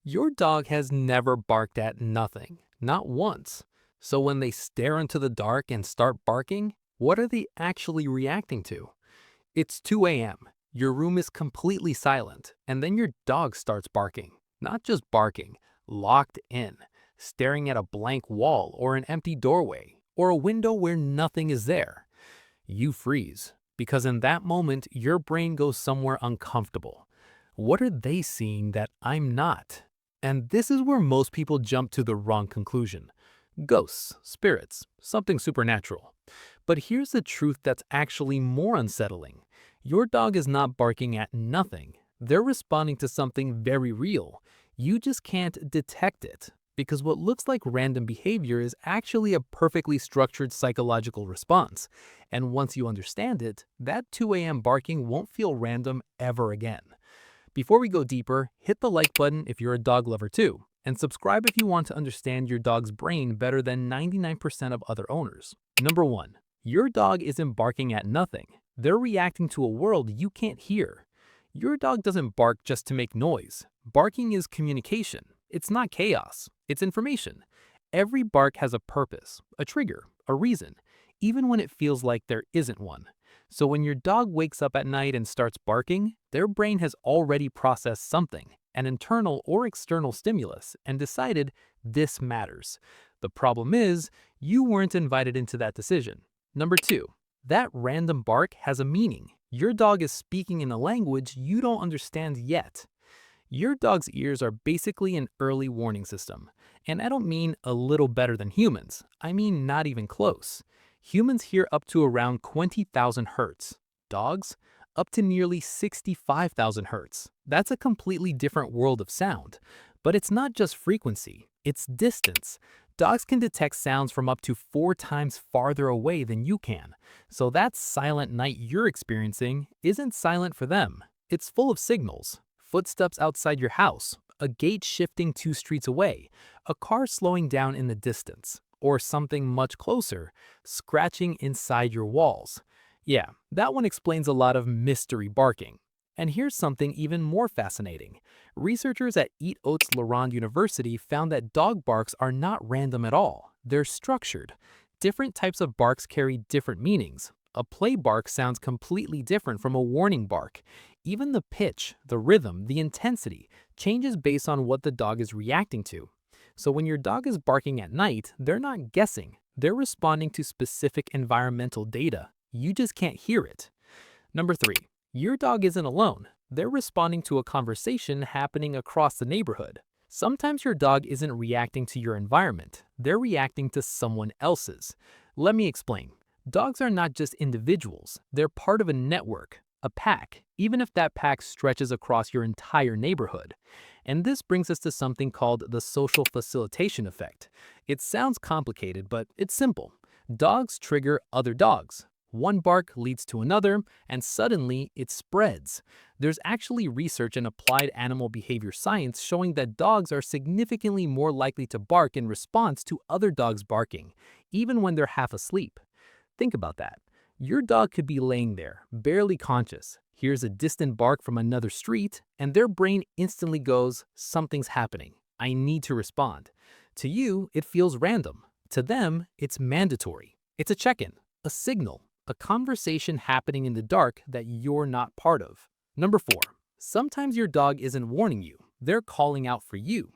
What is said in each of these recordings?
Your dog has never barked at nothing, not once. So when they stare into the dark and start barking, what are they actually reacting to? It's 2 a.m. Your room is completely silent, and then your dog starts barking. Not just barking, locked in, staring at a blank wall or an empty doorway, or a window where nothing is there. You freeze, because in that moment, your brain goes somewhere uncomfortable. What are they seeing that I'm not? And this is where most people jump to the wrong conclusion. Ghosts, spirits, something supernatural. But here's the truth that's actually more unsettling. Your dog is not barking at nothing. They're responding to something very real. You just can't detect it. Because what looks like random behavior is actually a perfectly structured psychological response. And once you understand it, that 2 a.m. barking won't feel random ever again. Before we go deeper, hit the like button if you're a dog lover too, and subscribe if you want to understand your dog's brain better than 99% of other owners. Number 1. Your dog isn't barking at nothing. They're reacting to a world you can't hear. Your dog doesn't bark just to make noise. Barking is communication. It's not chaos. It's information. Every bark has a purpose, a trigger, a reason, even when it feels like there isn't one. So when your dog wakes up at night and starts barking, their brain has already processed something, an internal or external stimulus, and decided this matters. The problem is, you weren't invited into that decision. Number 2, that random bark has a meaning. Your dog is speaking in a language you don't understand yet. Your dog's ears are basically an early warning system. And I don't mean a little better than humans. I mean not even close. Humans hear up to around 20,000 hertz. Dogs, up to nearly 65,000 hertz. That's a completely different world of sound. But it's not just frequency, it's distance. Dogs can detect sounds from up to 4 times farther away than you can. So that silent night you're experiencing isn't silent for them. It's full of signals. Footsteps outside your house, a gate shifting 2 streets away, a car slowing down in the distance, or something much closer, scratching inside your walls. Yeah, that one explains a lot of mystery barking. And here's something even more fascinating. Researchers at Eat Oats Laurent University found that dog barks are not random at all. They're structured. Different types of barks carry different meanings. A play bark sounds completely different from a warning bark. Even the pitch, the rhythm, the intensity changes based on what the dog is reacting to. So when your dog is barking at night, they're not guessing. They're responding to specific environmental data. You just can't hear it. Number 3, your dog isn't alone. They're responding to a conversation happening across the neighborhood. Sometimes your dog isn't reacting to your environment. They're reacting to someone else's. Let me explain. Dogs are not just individuals. They're part of a network, a pack, even if that pack stretches across your entire neighborhood. And this brings us to something called the social facilitation effect. It sounds complicated, but it's simple. Dogs trigger other dogs. One bark leads to another, and suddenly it spreads. There's actually research in applied animal behavior science showing that dogs are significantly more likely to bark in response to other dogs barking, even when they're half asleep. Think about that. Your dog could be laying there, barely conscious, hears a distant bark from another street, and their brain instantly goes, something's happening. I need to respond. To you, it feels random. To them, it's mandatory. It's a check-in, a signal, a conversation happening in the dark that you're not part of. Number 4, sometimes your dog isn't warning you. They're calling out for you.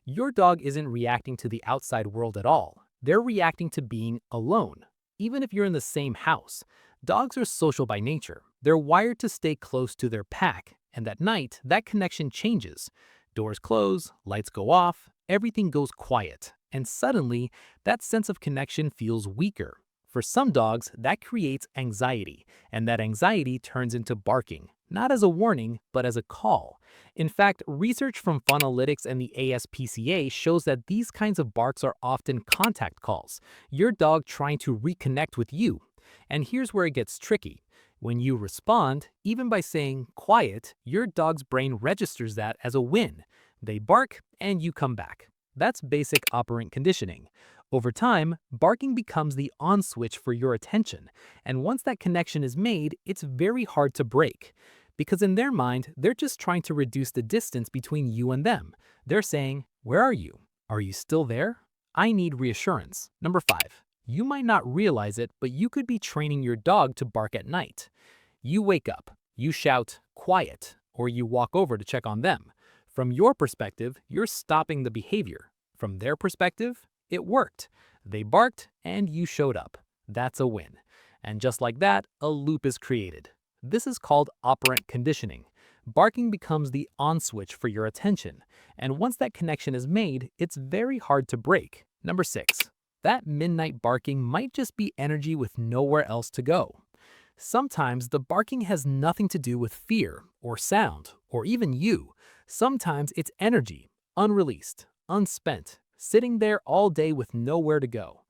Your dog isn't reacting to the outside world at all. They're reacting to being alone. Even if you're in the same house, dogs are social by nature. They're wired to stay close to their pack, and at night, that connection changes. Doors close, lights go off, everything goes quiet, and suddenly, that sense of connection feels weaker. For some dogs, that creates anxiety, and that anxiety turns into barking, not as a warning, but as a call. In fact, research from Phonalytics and the ASPCA shows that these kinds of barks are often contact calls, your dog trying to reconnect with you. And here's where it gets tricky. When you respond, even by saying quiet, your dog's brain registers that as a win. They bark, and you come back. That's basic operant conditioning. Over time, barking becomes the on switch for your attention, and once that connection is made, it's very hard to break. Because in their mind, they're just trying to reduce the distance between you and them. They're saying, "Where are you? Are you still there? I need reassurance." Number 5. You might not realize it, but you could be training your dog to bark at night. You wake up, you shout, "Quiet," or you walk over to check on them. From your perspective, you're stopping the behavior. From their perspective, it worked. They barked and you showed up. That's a win. And just like that, a loop is created. This is called operant conditioning. Barking becomes the on switch for your attention. And once that connection is made, it's very hard to break. Number 6. That midnight barking might just be energy with nowhere else to go. Sometimes the barking has nothing to do with fear or sound or even you. Sometimes it's energy, unreleased, unspent, sitting there all day with nowhere to go.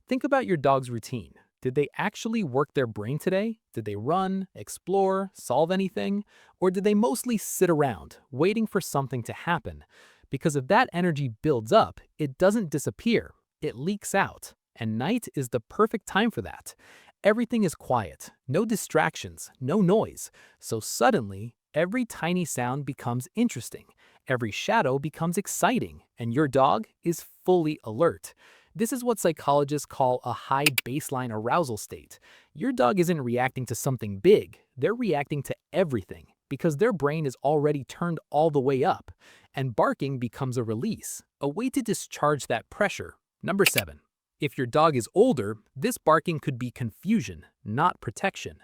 Think about your dog's routine. Did they actually work their brain today? Did they run, explore, solve anything? Or did they mostly sit around, waiting for something to happen? Because if that energy builds up, it doesn't disappear, it leaks out. And night is the perfect time for that. Everything is quiet, no distractions, no noise. So suddenly, every tiny sound becomes interesting. Every shadow becomes exciting, and your dog is fully alert. This is what psychologists call a high baseline arousal state. Your dog isn't reacting to something big, they're reacting to everything because their brain is already turned all the way up. And barking becomes a release, a way to discharge that pressure. Number 7. If your dog is older, this barking could be confusion, not protection.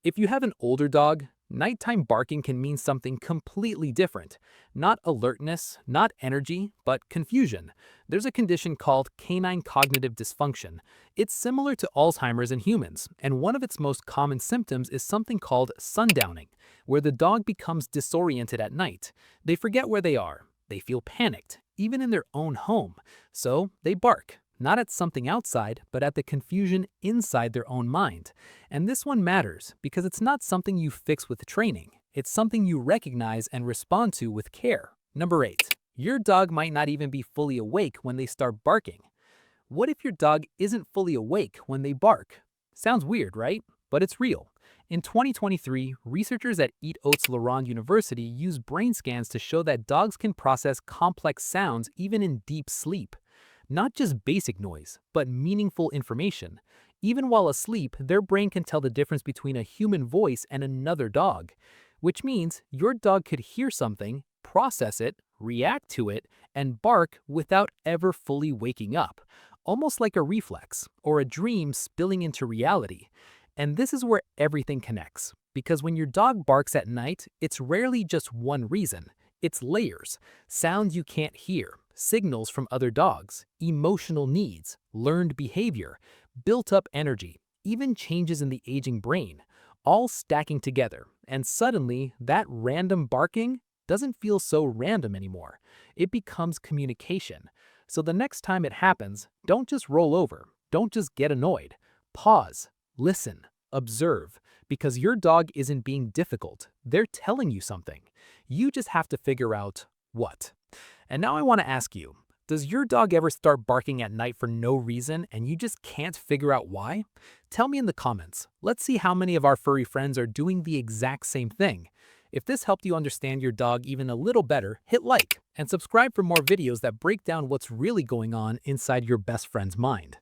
If you have an older dog, nighttime barking can mean something completely different. Not alertness, not energy, but confusion. There's a condition called canine cognitive dysfunction. It's similar to Alzheimer's in humans, and one of its most common symptoms is something called sundowning, where the dog becomes disoriented at night. They forget where they are. They feel panicked, even in their own home. So they bark. Not at something outside, but at the confusion inside their own mind. And this one matters because it's not something you fix with training. It's something you recognize and respond to with care. Number 8. Your dog might not even be fully awake when they start barking. What if your dog isn't fully awake when they bark? Sounds weird, right? But it's real. In 2023, researchers at Eat Oats Laurent University used brain scans to show that dogs can process complex sounds even in deep sleep. Not just basic noise, but meaningful information. Even while asleep, their brain can tell the difference between a human voice and another dog. Which means your dog could hear something, process it, react to it, and bark without ever fully waking up. Almost like a reflex, or a dream spilling into reality. And this is where everything connects. Because when your dog barks at night, it's rarely just one reason. It's layers, sounds you can't hear, signals from other dogs, emotional needs, learned behavior, built-up energy, even changes in the aging brain, all stacking together. And suddenly, that random barking doesn't feel so random anymore. It becomes communication. So the next time it happens, don't just roll over. Don't just get annoyed. Pause, listen, observe, because your dog isn't being difficult. They're telling you something. You just have to figure out what. And now I want to ask you, does your dog ever start barking at night for no reason and you just can't figure out why? Tell me in the comments. Let's see how many of our furry friends are doing the exact same thing. If this helped you understand your dog even a little better, hit like and subscribe for more videos that break down what's really going on inside your best friend's mind.